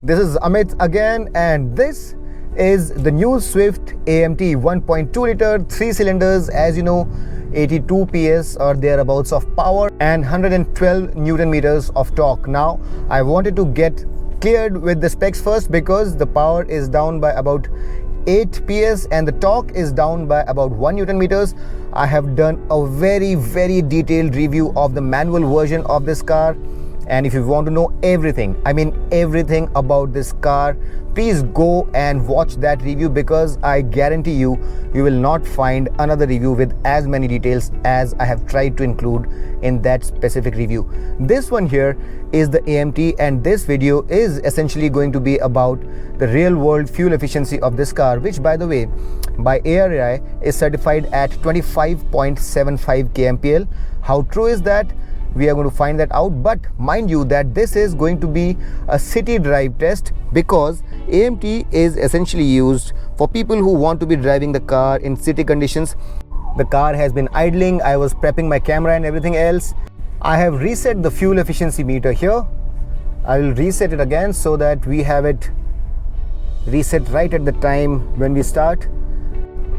This is Amit again, and this is the new Swift AMT 1.2 liter 3 cylinders. As you know, 82 PS or thereabouts of power and 112 Newton meters of torque. Now I wanted to get cleared with the specs first because the power is down by about 8 PS and the torque is down by about 1 Newton meters. I have done a very detailed review of the manual version of this car, and if you want to know everything, I mean everything about this car, please go and watch that review, because I guarantee you will not find another review with as many details as I have tried to include in that specific review. This one here is the AMT, and this video is essentially going to be about the real world fuel efficiency of this car, which by the way by ARAI is certified at 25.75 kmpl. How true is that? We are going to find that out, but mind you that this is going to be a city drive test, because AMT is essentially used for people who want to be driving the car in city conditions. The car has been idling, I was prepping my camera and everything else. I have reset the fuel efficiency meter here. I will reset it again so that we have it reset right at the time when we start.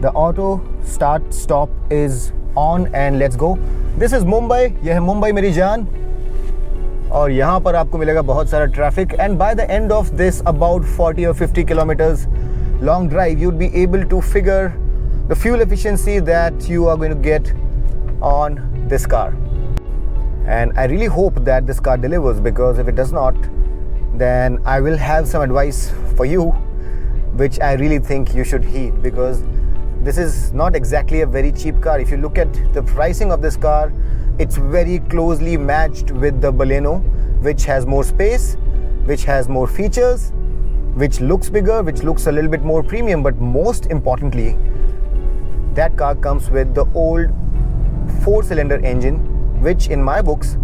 The auto start stop is on and let's go. This is Mumbai. यह है मुंबई मेरी जान, और यहाँ पर आपको मिलेगा बहुत सारा traffic. And by the end of this about 40 or 50 kilometers long drive, you'd be able to figure the fuel efficiency that you are going to get on this car. And I really hope that this car delivers, because if it does not, then I will have some advice for you, which I really think you should heed, because this is not exactly a very cheap car. If you look at the pricing of this car, it's very closely matched with the Baleno, which has more space, which has more features, which looks bigger, which looks a little bit more premium. But most importantly, that car comes with the old 4-cylinder engine, which in my books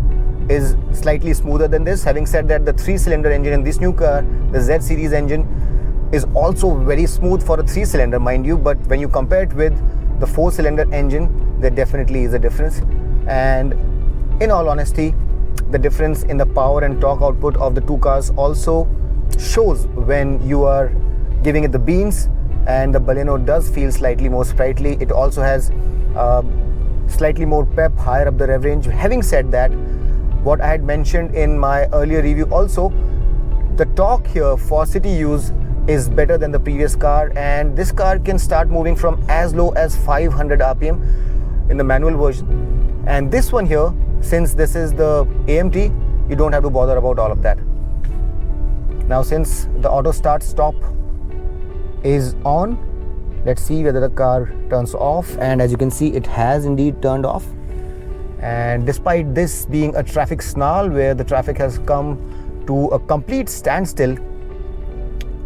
is slightly smoother than this. Having said that, the 3-cylinder engine in this new car, the Z series engine, is also very smooth for a 3-cylinder, mind you, but when you compare it with the 4-cylinder engine, there definitely is a difference. And in all honesty, the difference in the power and torque output of the two cars also shows when you are giving it the beans. And the Baleno does feel slightly more sprightly. It also has slightly more pep higher up the rev range. Having said that, what I had mentioned in my earlier review also, the torque here for city use is better than the previous car, and this car can start moving from as low as 500 rpm in the manual version. And this one here, since this is the AMT, you don't have to bother about all of that. Now since the auto start stop is on, let's see whether the car turns off. And as you can see, it has indeed turned off. And despite this being a traffic snarl where the traffic has come to a complete standstill,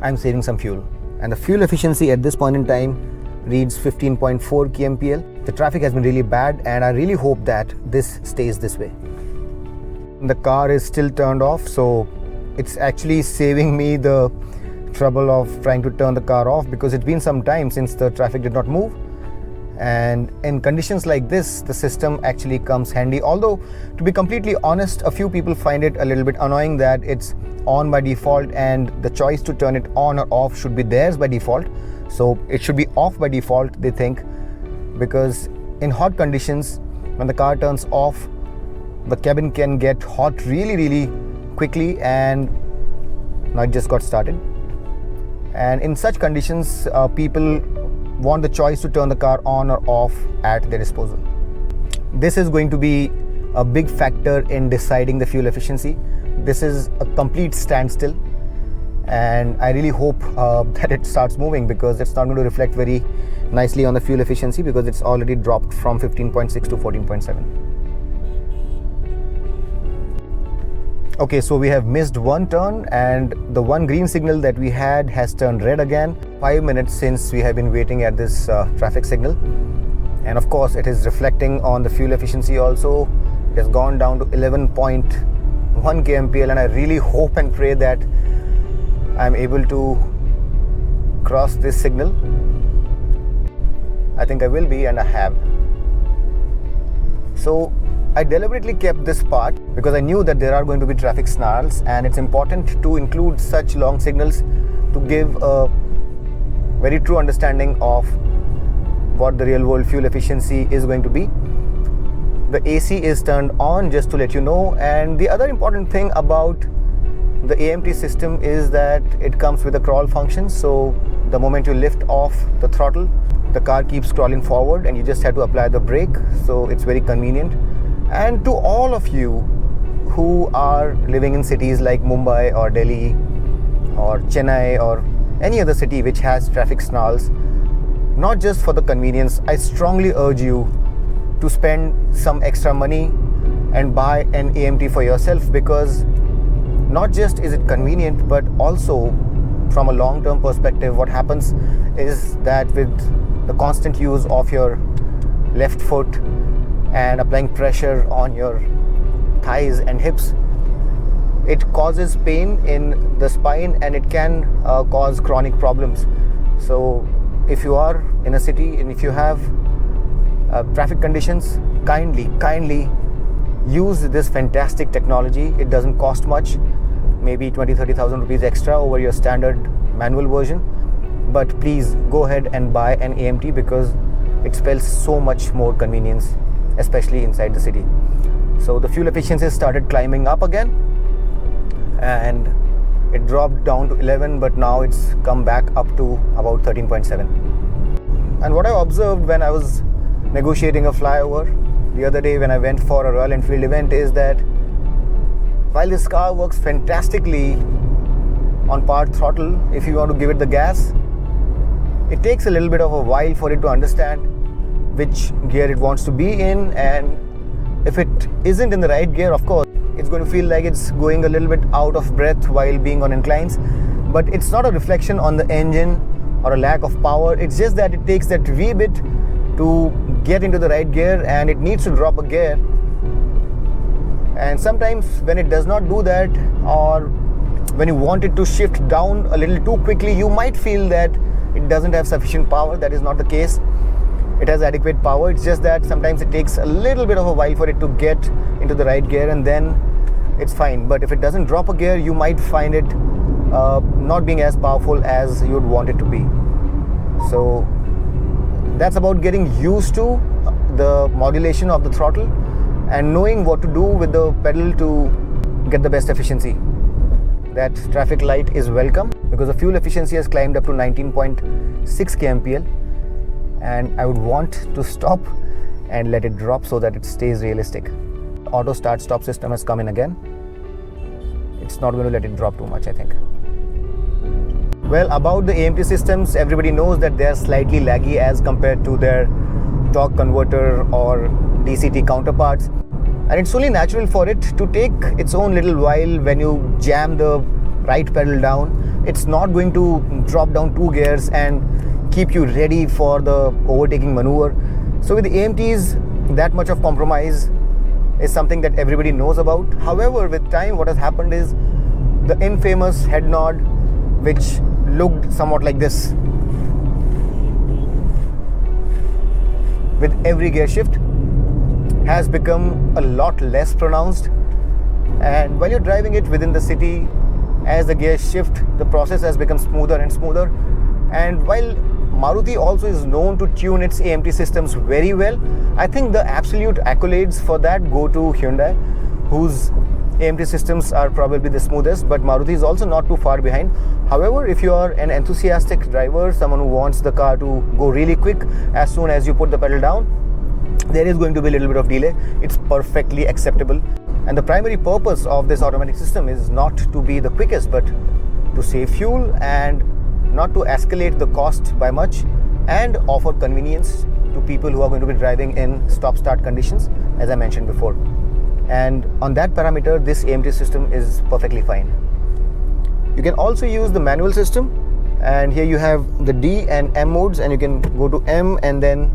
I'm saving some fuel, and the fuel efficiency at this point in time reads 15.4 kmpl. The traffic has been really bad, and I really hope that this stays this way. The car is still turned off, so it's actually saving me the trouble of trying to turn the car off, because it's been some time since the traffic did not move. And in conditions like this, the system actually comes handy. Although, to be completely honest, a few people find it a little bit annoying that it's on by default and the choice to turn it on or off should be theirs by default. So it should be off by default, they think, because in hot conditions, when the car turns off, the cabin can get hot really quickly, and now it just got started. And in such conditions, people want the choice to turn the car on or off at their disposal. This is going to be a big factor in deciding the fuel efficiency. This is a complete standstill, and I really hope that it starts moving, because it's not going to reflect very nicely on the fuel efficiency, because it's already dropped from 15.6 to 14.7. Okay, so we have missed one turn, and the one green signal that we had has turned red again. 5 minutes since we have been waiting at this traffic signal, and of course it is reflecting on the fuel efficiency also. It has gone down to 11.1 kmpl, and I really hope and pray that I'm able to cross this signal. I think I will be, and I have. So I deliberately kept this part because I knew that there are going to be traffic snarls, and it's important to include such long signals to give a very true understanding of what the real world fuel efficiency is going to be. The AC is turned on, just to let you know. And the other important thing about the AMT system is that it comes with a crawl function. So the moment you lift off the throttle, the car keeps crawling forward and you just have to apply the brake. So it's very convenient. And to all of you who are living in cities like Mumbai or Delhi or Chennai or any other city which has traffic snarls, not just for the convenience, I strongly urge you to spend some extra money and buy an AMT for yourself, because not just is it convenient, but also from a long-term perspective, what happens is that with the constant use of your left foot and applying pressure on your thighs and hips, it causes pain in the spine and it can cause chronic problems. So if you are in a city and if you have traffic conditions, kindly use this fantastic technology. It doesn't cost much, maybe 20,000-30,000 rupees extra over your standard manual version, but please go ahead and buy an AMT because it spells so much more convenience, especially inside the city. So the fuel efficiency started climbing up again, and it dropped down to 11, but now it's come back up to about 13.7. And what I observed when I was negotiating a flyover the other day when I went for a Royal Enfield event is that while this car works fantastically on part throttle, if you want to give it the gas, it takes a little bit of a while for it to understand which gear it wants to be in. And if it isn't in the right gear, of course, it's going to feel like it's going a little bit out of breath while being on inclines. But it's not a reflection on the engine or a lack of power. It's just that it takes that wee bit to get into the right gear and it needs to drop a gear. And sometimes when it does not do that, or when you want it to shift down a little too quickly, you might feel that it doesn't have sufficient power. That is not the case. It has adequate power. It's just that sometimes it takes a little bit of a while for it to get into the right gear, and then it's fine. But if it doesn't drop a gear, you might find it not being as powerful as you'd want it to be. So that's about getting used to the modulation of the throttle and knowing what to do with the pedal to get the best efficiency. That traffic light is welcome because the fuel efficiency has climbed up to 19.6 kmpl, and I would want to stop and let it drop so that it stays realistic. Auto start stop system has come in again. It's not going to let it drop too much, I think. Well, about the AMT systems, everybody knows that they are slightly laggy as compared to their torque converter or DCT counterparts, and it's only natural for it to take its own little while. When you jam the right pedal down, it's not going to drop down 2 gears and keep you ready for the overtaking maneuver. So with the AMTs, that much of compromise is something that everybody knows about. However, with time, what has happened is the infamous head nod, which looked somewhat like this with every gear shift, has become a lot less pronounced. And while you're driving it within the city, as the gears shift, the process has become smoother and smoother. And while Maruti also is known to tune its AMT systems very well, I think the absolute accolades for that go to Hyundai, whose AMT systems are probably the smoothest, but Maruti is also not too far behind. However, if you are an enthusiastic driver, someone who wants the car to go really quick as soon as you put the pedal down, there is going to be a little bit of delay. It's perfectly acceptable. And the primary purpose of this automatic system is not to be the quickest, but to save fuel and not to escalate the cost by much, and offer convenience to people who are going to be driving in stop-start conditions, as I mentioned before. And on that parameter, this AMT system is perfectly fine. You can also use the manual system, and here you have the D and M modes, and you can go to M and then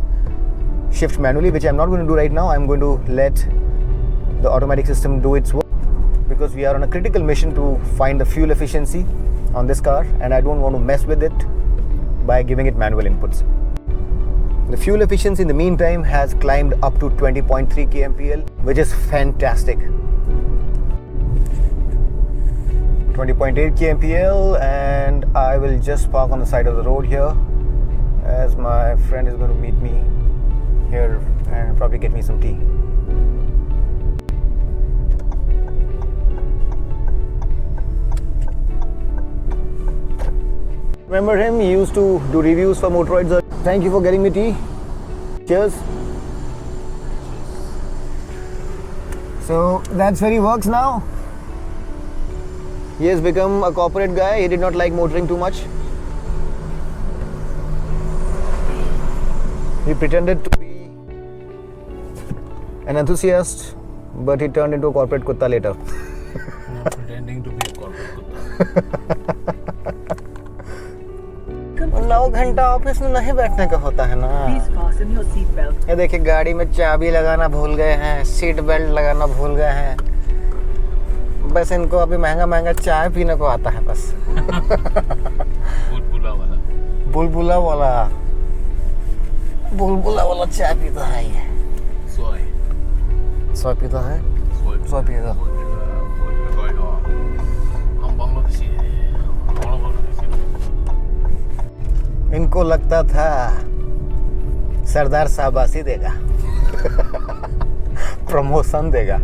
shift manually, which I'm not going to do right now. I'm going to let the automatic system do its work because we are on a critical mission to find the fuel efficiency on this car, and I don't want to mess with it by giving it manual inputs. The fuel efficiency in the meantime has climbed up to 20.3 kmpl, which is fantastic. 20.8 kmpl, and I will just park on the side of the road here, as my friend is going to meet me here and probably get me some tea. Remember him? He used to do reviews for Motoroids. Thank you for getting me tea. Cheers. So that's where he works now. He has become a corporate guy. He did not like motoring too much. He pretended to be an enthusiast, but he turned into a corporate kutta later. Not pretending to be a corporate kutta. 9 घंटा office में नहीं बैठने का होता है ना। ये देखिए, गाड़ी में चाबी लगाना भूल गए हैं, सीट बेल्ट लगाना भूल गए हैं। बस इनको अभी महंगा महंगा चाय पीने को आता है बस। बुलबुला वाला चाय पीता है ये। सोय पीता है। इनको लगता था सरदार शाबाशी देगा, प्रमोशन देगा।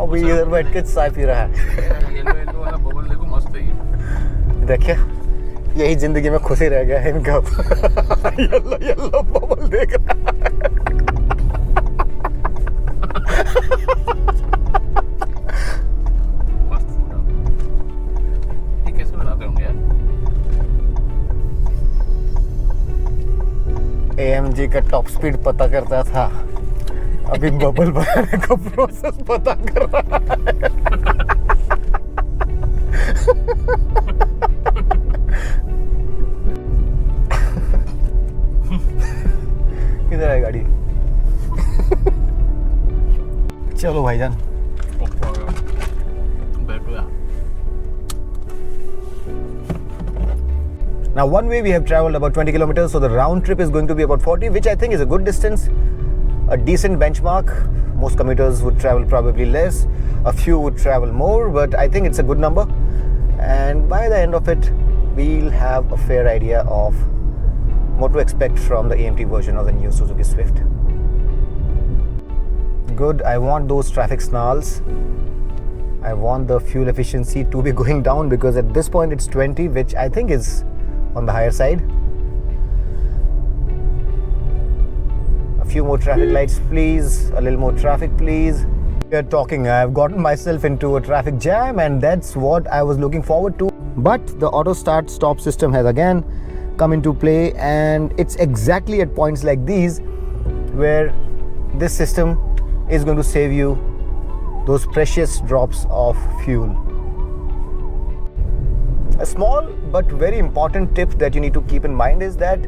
अभी इधर बैठ के चाय पी रहा है। देखिए, यही जिंदगी में खुशी रह गया है इनका। येलो बबल देख रहा है। AMG का टॉप स्पीड पता करता था, अभी बबल बनाने का प्रोसेस पता कर रहा है। किधर है गाड़ी? चलो भाईजान। Now, one way we have traveled about 20 kilometers, so the round trip is going to be about 40, which I think is a good distance, a decent benchmark. Most commuters would travel probably less, a few would travel more, but I think it's a good number. And by the end of it, we'll have a fair idea of what to expect from the AMT version of the new Suzuki Swift. Good, I want those traffic snarls. I want the fuel efficiency to be going down, because at this point it's 20, which I think is on the higher side. A few more traffic lights please, a little more traffic please. We are talking, I've gotten myself into a traffic jam, and that's what I was looking forward to. But the auto start stop system has again come into play, and it's exactly at points like these where this system is going to save you those precious drops of fuel. A small but very important tip that you need to keep in mind is that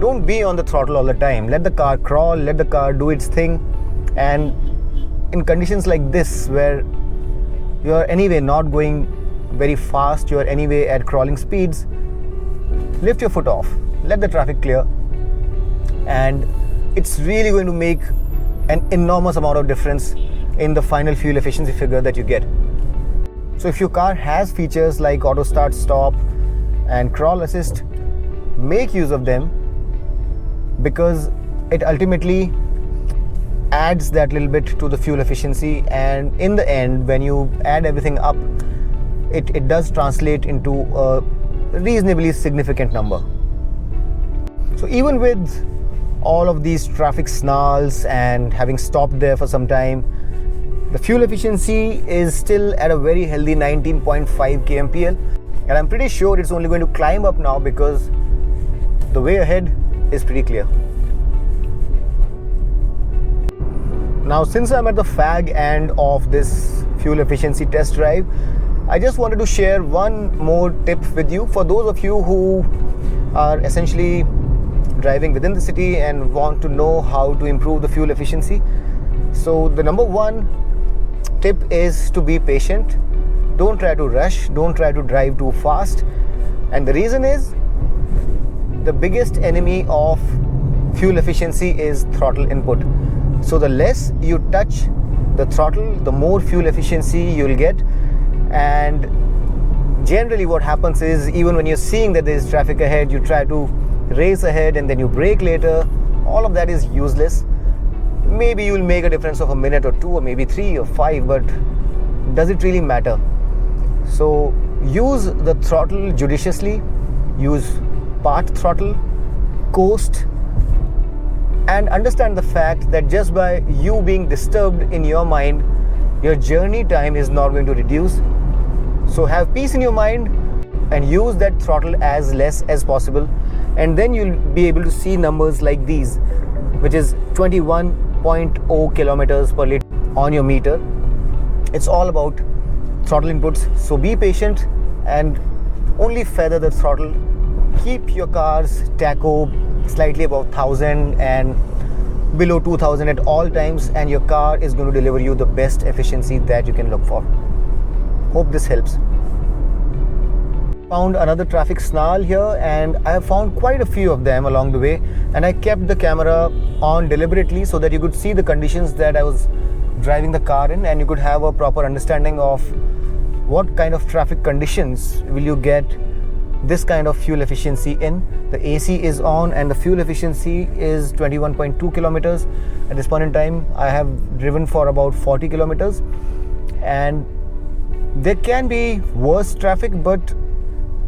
don't be on the throttle all the time. Let the car crawl, let the car do its thing. And in conditions like this, where you are anyway not going very fast, you are anyway at crawling speeds, lift your foot off, let the traffic clear, and it's really going to make an enormous amount of difference in the final fuel efficiency figure that you get. So if your car has features like auto start stop and crawl assist, make use of them, because it ultimately adds that little bit to the fuel efficiency, and in the end, when you add everything up, it does translate into a reasonably significant number. So even with all of these traffic snarls and having stopped there for some time, the fuel efficiency is still at a very healthy 19.5 kmpl, and I'm pretty sure it's only going to climb up now, because the way ahead is pretty clear. Now, since I'm at the fag end of this fuel efficiency test drive, I just wanted to share one more tip with you for those of you who are essentially driving within the city and want to know how to improve the fuel efficiency. So the number one tip is to be patient. Don't try to rush, don't try to drive too fast. And the reason is, the biggest enemy of fuel efficiency is throttle input. So the less you touch the throttle, the more fuel efficiency you'll get. And generally what happens is, even when you're seeing that there's traffic ahead, you try to race ahead and then you brake later. All of that is useless. Maybe you'll make a difference of a minute or 2 or maybe 3 or 5, but does it really matter? So use the throttle judiciously, use part throttle, coast, and understand the fact that just by you being disturbed in your mind, your journey time is not going to reduce. So have peace in your mind and use that throttle as less as possible, and then you'll be able to see numbers like these, which is 21.0 kilometers per liter on your meter. It's all about throttle inputs. So be patient and only feather the throttle. Keep your car's tacho slightly above 1000 and below 2000 at all times, and your car is going to deliver you the best efficiency that you can look for. Hope this helps. Found another traffic snarl here, and I have found quite a few of them along the way, and I kept the camera on deliberately so that you could see the conditions that I was driving the car in, and you could have a proper understanding of what kind of traffic conditions will you get this kind of fuel efficiency in. The AC is on and the fuel efficiency is 21.2 kilometers. At this point in time, I have driven for about 40 kilometers, and there can be worse traffic, but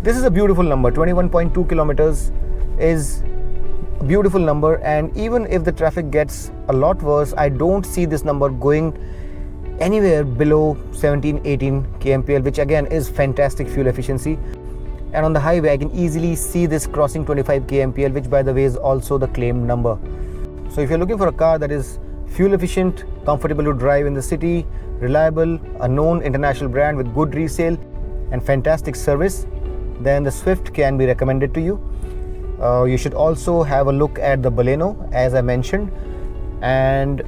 this is a beautiful number. 21.2 kilometers is a beautiful number, and even if the traffic gets a lot worse, I don't see this number going anywhere below 17-18 kmpl, which again is fantastic fuel efficiency. And on the highway, I can easily see this crossing 25 kmpl, which by the way is also the claimed number. So if you're looking for a car that is fuel efficient, comfortable to drive in the city, reliable, a known international brand with good resale and fantastic service, then the Swift can be recommended to you. You should also have a look at the Baleno, as I mentioned. And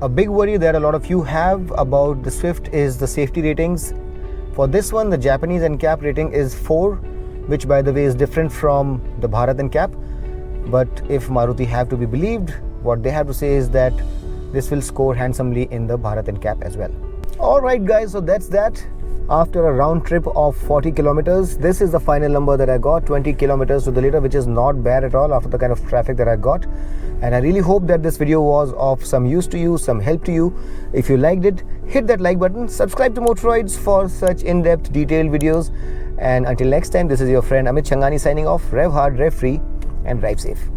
a big worry that a lot of you have about the Swift is the safety ratings. For this one, the Japanese NCAP rating is 4, which by the way is different from the Bharat NCAP. But if Maruti have to be believed, what they have to say is that this will score handsomely in the Bharat NCAP as well. Alright guys, so that's that. After a round trip of 40 kilometers, this is the final number that I got, 20 kilometers to the liter, which is not bad at all after the kind of traffic that I got. And I really hope that this video was of some use to you, some help to you. If you liked it, hit that like button, subscribe to Motoroids for such in-depth detailed videos. And until next time, this is your friend Amit Changani signing off. Rev hard, rev free, and drive safe.